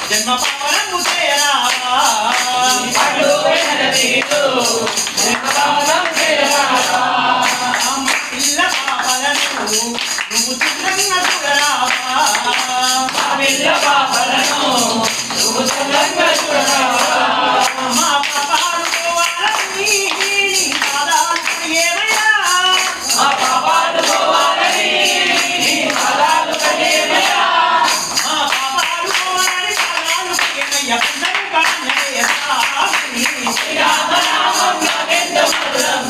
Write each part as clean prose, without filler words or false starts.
జన్మ పావనము చేయరావా పిల్ల పాపలను నువ్వు చిన్నంగా చూడరావా పిల్ల పాపలను నువ్వు చిన్నంగా చూడరావా మా పాపాలు పోవాలని పాదాలు ఏమయ్యా మా పాపాలు పోవాలని పాదాలు ఏమయ్యా మా పాపాలు పోవాలని పాదాలు ఏమయ్యా శ్రీరామనామం నాకెంత మధురం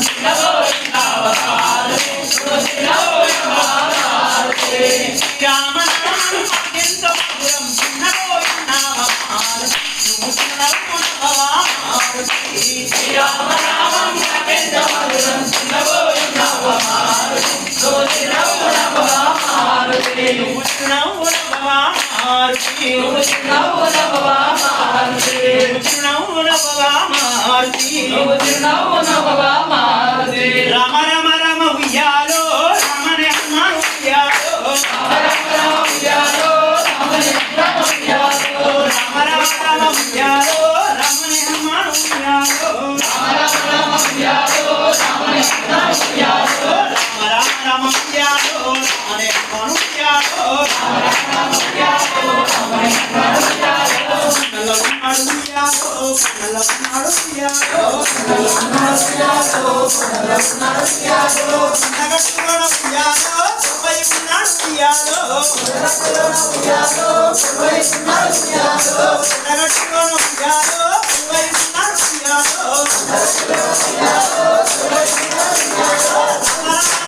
రామ రామ రామ ఉయ్యాలో రామనే అమ్మ ఉయ్యాలో రామ రామ రామ ఉయ్యాలో రామనే అమ్మ ఉయ్యాలో రామ రామ ఉయ్యాలో రామనే అమ్మ ఉయ్యాలో రామ రామ ఉయ్యాలో రామనే అమ్మ ఉయ్యాలో రామ రామ ఉయ్యాలో రామనే అమ్మ ఉయ్యాలో నల్లవన్నాడు ఉయ్యాలో నల్లవన్నాడు ఉయ్యాలో నల్లవన్నాడు ఉయ్యాలో నగట్టులోన ఉయ్యాలో వైపున్నాడు ఉయ్యాలో నగట్టులోన ఉయ్యాలో వైపున్నాడు ఉయ్యాలో నగట్టులోన ఉయ్యాలో వైపున్నాడు ఉయ్యాలో